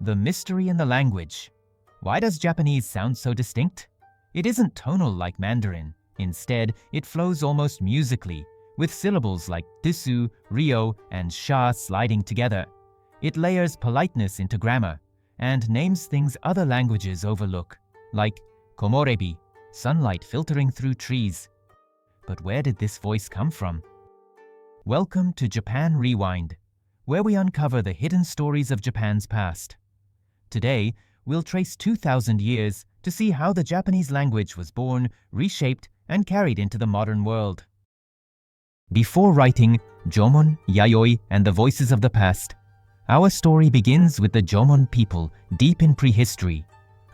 The mystery in the language. Why does Japanese sound so distinct? It isn't tonal like Mandarin. Instead, it flows almost musically, with syllables like desu, ryo, and sha sliding together. It layers politeness into grammar, and names things other languages overlook, like komorebi, sunlight filtering through trees. But where did this voice come from? Welcome to Japan Rewind, where we uncover the hidden stories of Japan's past. Today, we'll trace 2,000 years to see how the Japanese language was born, reshaped, and carried into the modern world. Before writing Jōmon, Yayoi, and the Voices of the Past, our story begins with the Jōmon people deep in prehistory.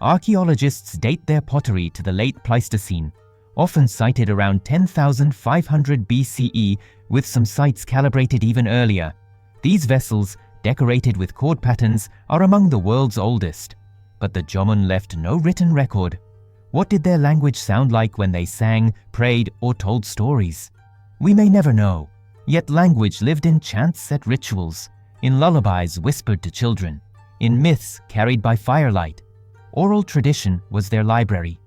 Archaeologists date their pottery to the late Pleistocene, often cited around 10,500 BCE, with some sites calibrated even earlier. These vessels, decorated with chord patterns, are among the world's oldest. But the Jōmon left no written record. What did their language sound like when they sang, prayed, or told stories? We may never know. Yet language lived in chants set rituals, in lullabies whispered to children, in myths carried by firelight. Oral tradition was their library.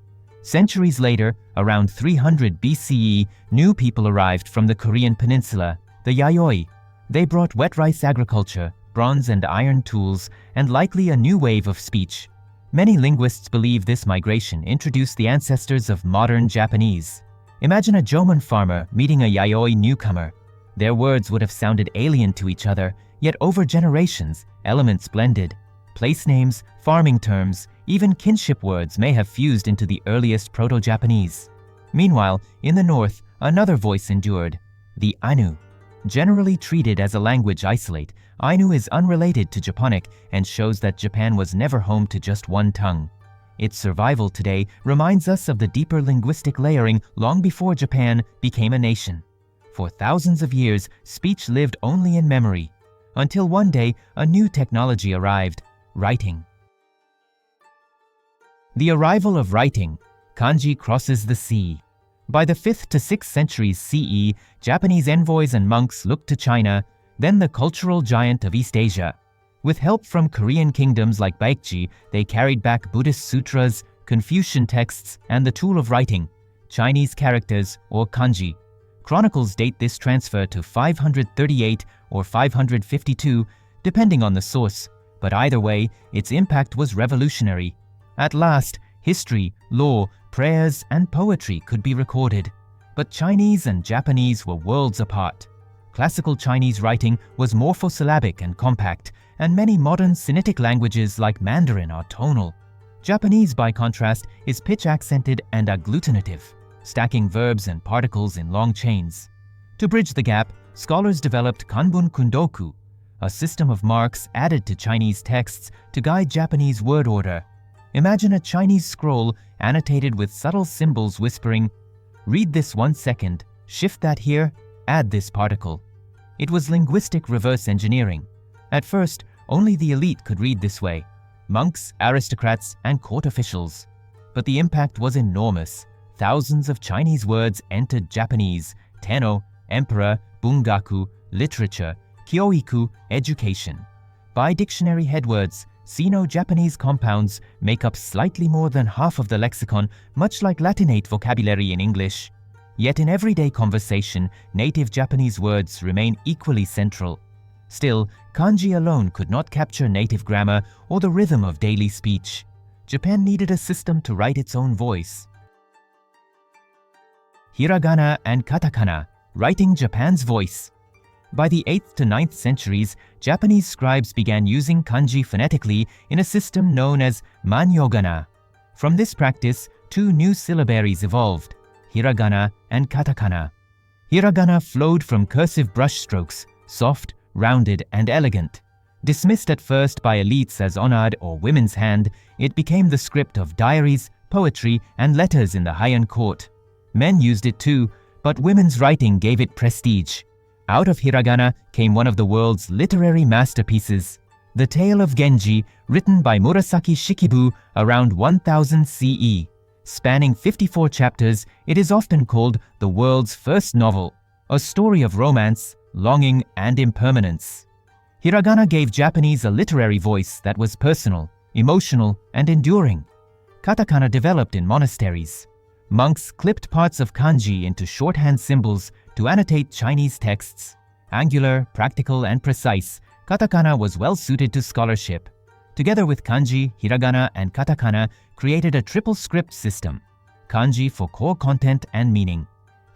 Centuries later, around 300 BCE, new people arrived from the Korean peninsula, the Yayoi. They brought wet rice agriculture, bronze and iron tools, and likely a new wave of speech. Many linguists believe this migration introduced the ancestors of modern Japanese. Imagine a Jōmon farmer meeting a Yayoi newcomer. Their words would have sounded alien to each other, yet over generations, elements blended. Place names, farming terms, even kinship words may have fused into the earliest proto-Japanese. Meanwhile, in the north, another voice endured, the Ainu. Generally treated as a language isolate, Ainu is unrelated to Japonic and shows that Japan was never home to just one tongue. Its survival today reminds us of the deeper linguistic layering long before Japan became a nation. For thousands of years, speech lived only in memory, until one day a new technology arrived, writing. The arrival of writing, Kanji crosses the sea. By the 5th to 6th centuries CE, Japanese envoys and monks looked to China, then the cultural giant of East Asia. With help from Korean kingdoms like Baekje, they carried back Buddhist sutras, Confucian texts, and the tool of writing, Chinese characters or kanji. Chronicles date this transfer to 538 or 552, depending on the source, but either way, its impact was revolutionary. At last, history, law, prayers, and poetry could be recorded. But Chinese and Japanese were worlds apart. Classical Chinese writing was morphosyllabic and compact, and many modern Sinitic languages like Mandarin are tonal. Japanese, by contrast, is pitch-accented and agglutinative, stacking verbs and particles in long chains. To bridge the gap, scholars developed Kanbun Kundoku, a system of marks added to Chinese texts to guide Japanese word order. Imagine a Chinese scroll annotated with subtle symbols whispering, "Read this 1 second, shift that here, add this particle." It was linguistic reverse engineering. At first, only the elite could read this way, monks, aristocrats, and court officials. But the impact was enormous. Thousands of Chinese words entered Japanese: tenno, emperor; bungaku, literature; kyoiku, education. By dictionary headwords, Sino-Japanese compounds make up slightly more than half of the lexicon, much like Latinate vocabulary in English. Yet in everyday conversation, native Japanese words remain equally central. Still, kanji alone could not capture native grammar or the rhythm of daily speech. Japan needed a system to write its own voice. Hiragana and katakana, writing Japan's voice. By the 8th to 9th centuries, Japanese scribes began using kanji phonetically in a system known as manyōgana. From this practice, 2 new syllabaries evolved, hiragana and katakana. Hiragana flowed from cursive brushstrokes, soft, rounded, and elegant. Dismissed at first by elites as onad or women's hand, it became the script of diaries, poetry, and letters in the Heian court. Men used it too, but women's writing gave it prestige. Out of hiragana came one of the world's literary masterpieces, The Tale of Genji, written by Murasaki Shikibu around 1000 CE. Spanning 54 chapters, it is often called the world's first novel, a story of romance, longing, and impermanence. Hiragana gave Japanese a literary voice that was personal, emotional, and enduring. Katakana developed in monasteries. Monks clipped parts of kanji into shorthand symbols to annotate Chinese texts. Angular, practical, and precise, katakana was well suited to scholarship. Together with kanji, hiragana, and katakana created a triple script system. Kanji for core content and meaning.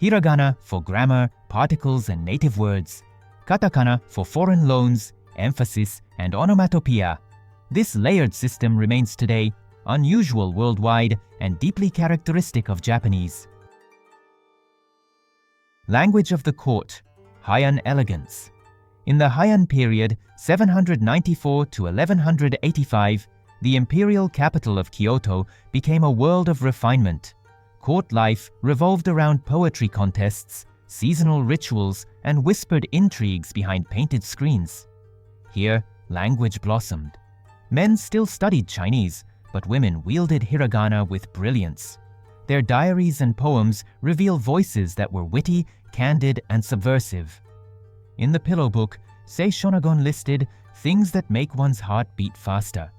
Hiragana for grammar, particles, and native words. Katakana for foreign loans, emphasis, and onomatopoeia. This layered system remains today, unusual worldwide and deeply characteristic of Japanese. Language of the court, Heian elegance. In the Heian period, 794 to 1185, the imperial capital of Kyoto became a world of refinement. Court life revolved around poetry contests, seasonal rituals, and whispered intrigues behind painted screens. Here, language blossomed. Men still studied Chinese, but women wielded hiragana with brilliance. Their diaries and poems reveal voices that were witty, candid, and subversive. In the Pillow Book, Sei Shonagon listed things that make one's heart beat faster.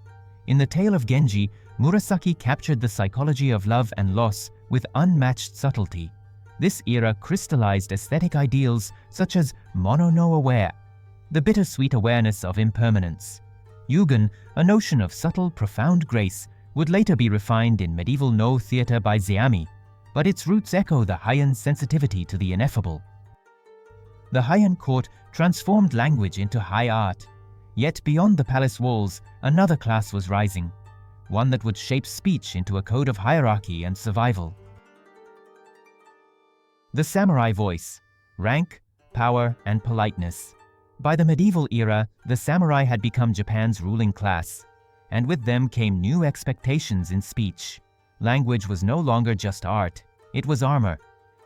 In the Tale of Genji, Murasaki captured the psychology of love and loss with unmatched subtlety. This era crystallized aesthetic ideals such as mono no aware, the bittersweet awareness of impermanence. Yugen, a notion of subtle, profound grace, would later be refined in medieval No theatre by Zeami, but its roots echo the Heian sensitivity to the ineffable. The Heian court transformed language into high art. Yet beyond the palace walls, another class was rising, one that would shape speech into a code of hierarchy and survival. The samurai voice, rank, power, and politeness. By the medieval era, the samurai had become Japan's ruling class, and with them came new expectations in speech. Language was no longer just art, it was armor.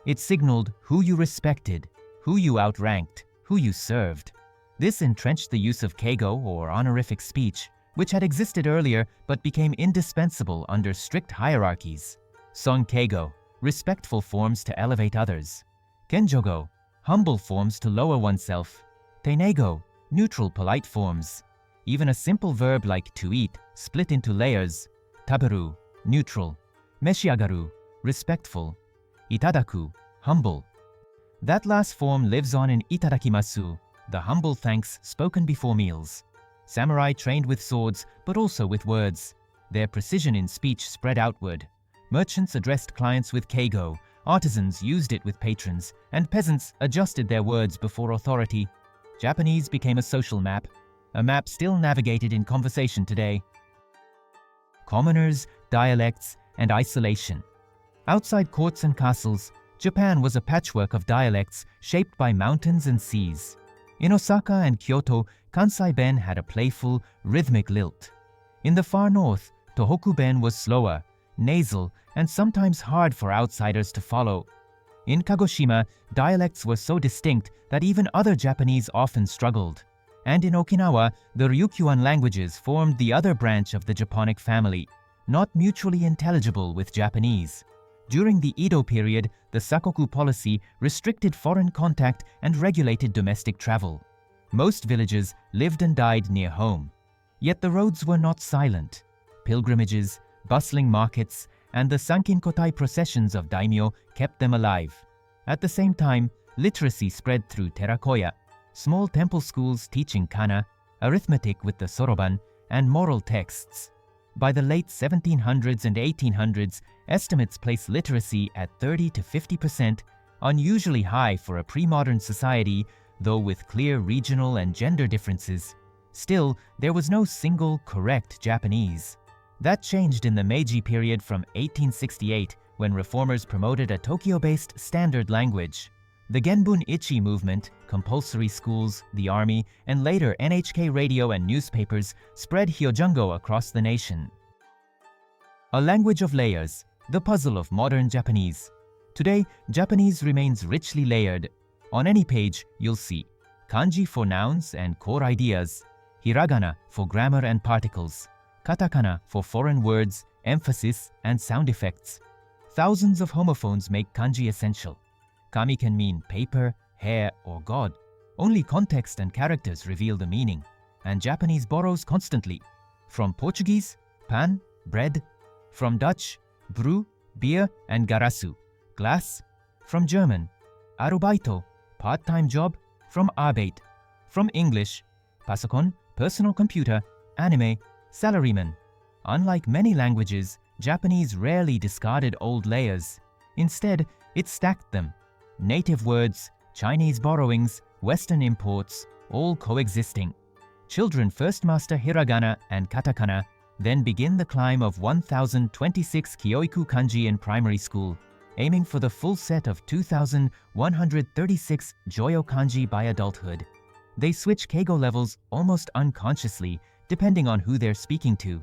It signaled who you respected, who you outranked, who you served. This entrenched the use of keigo, or honorific speech, which had existed earlier but became indispensable under strict hierarchies. Son keigo, respectful forms to elevate others. Kenjogo, humble forms to lower oneself. Teinego, neutral polite forms. Even a simple verb like to eat, split into layers. Taberu, neutral. Meshiagaru, respectful. Itadaku, humble. That last form lives on in itadakimasu, the humble thanks spoken before meals. Samurai trained with swords, but also with words. Their precision in speech spread outward. Merchants addressed clients with keigo, artisans used it with patrons, and peasants adjusted their words before authority. Japanese became a social map, a map still navigated in conversation today. Commoners, dialects, and isolation. Outside courts and castles, Japan was a patchwork of dialects shaped by mountains and seas. In Osaka and Kyoto, Kansai-ben had a playful, rhythmic lilt. In the far north, Tohoku-ben was slower, nasal, and sometimes hard for outsiders to follow. In Kagoshima, dialects were so distinct that even other Japanese often struggled. And in Okinawa, the Ryukyuan languages formed the other branch of the Japonic family, not mutually intelligible with Japanese. During the Edo period, the Sakoku policy restricted foreign contact and regulated domestic travel. Most villagers lived and died near home. Yet the roads were not silent. Pilgrimages, bustling markets, and the Sankinkotai processions of daimyo kept them alive. At the same time, literacy spread through terakoya, small temple schools teaching kana, arithmetic with the soroban, and moral texts. By the late 1700s and 1800s, estimates place literacy at 30 to 50%, unusually high for a pre-modern society, though with clear regional and gender differences. Still, there was no single correct Japanese. That changed in the Meiji period from 1868, when reformers promoted a Tokyo-based standard language. The Genbun Ichi movement, compulsory schools, the army, and later NHK radio and newspapers spread Hyojango across the nation. A language of layers, the puzzle of modern Japanese. Today, Japanese remains richly layered. On any page, you'll see kanji for nouns and core ideas, hiragana for grammar and particles, katakana for foreign words, emphasis, and sound effects. Thousands of homophones make kanji essential. Kami can mean paper, hair, or god. Only context and characters reveal the meaning. and Japanese borrows constantly. From Portuguese, pan, bread. From Dutch, brew, beer, and garasu, glass. From German, arubaito, part-time job. From Arbeit. From English, pasokon, personal computer, anime, salaryman. Unlike many languages, Japanese rarely discarded old layers. Instead, it stacked them. Native words, Chinese borrowings, Western imports, all coexisting. Children first master hiragana and katakana, then begin the climb of 1026 kyoiku kanji in primary school, aiming for the full set of 2136 joyo kanji by adulthood. They switch keigo levels almost unconsciously, depending on who they're speaking to.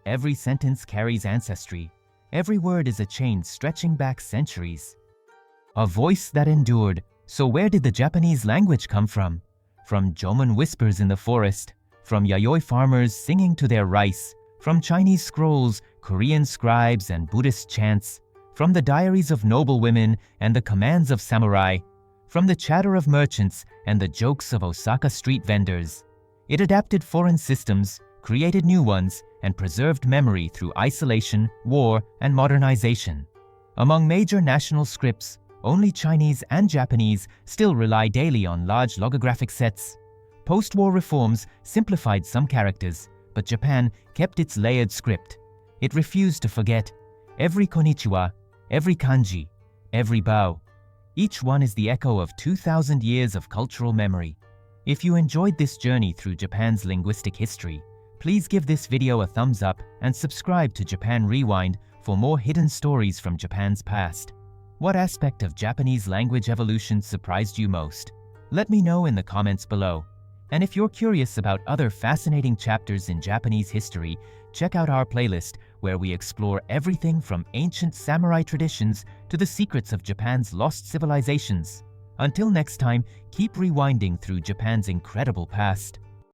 Every sentence carries ancestry. Every word is a chain stretching back centuries. A voice that endured. So where did the Japanese language come from? From Jōmon whispers in the forest, from Yayoi farmers singing to their rice, from Chinese scrolls, Korean scribes, and Buddhist chants, from the diaries of noble women and the commands of samurai, from the chatter of merchants and the jokes of Osaka street vendors. It adapted foreign systems, created new ones, and preserved memory through isolation, war, and modernization. Among major national scripts, only Chinese and Japanese still rely daily on large logographic sets. Post-war reforms simplified some characters, but Japan kept its layered script. It refused to forget. Every konnichiwa, every kanji, every bow. Each one is the echo of 2,000 years of cultural memory. If you enjoyed this journey through Japan's linguistic history, please give this video a thumbs up and subscribe to Japan Rewind for more hidden stories from Japan's past. What aspect of Japanese language evolution surprised you most? Let me know in the comments below. And if you're curious about other fascinating chapters in Japanese history, check out our playlist where we explore everything from ancient samurai traditions to the secrets of Japan's lost civilizations. Until next time, keep rewinding through Japan's incredible past.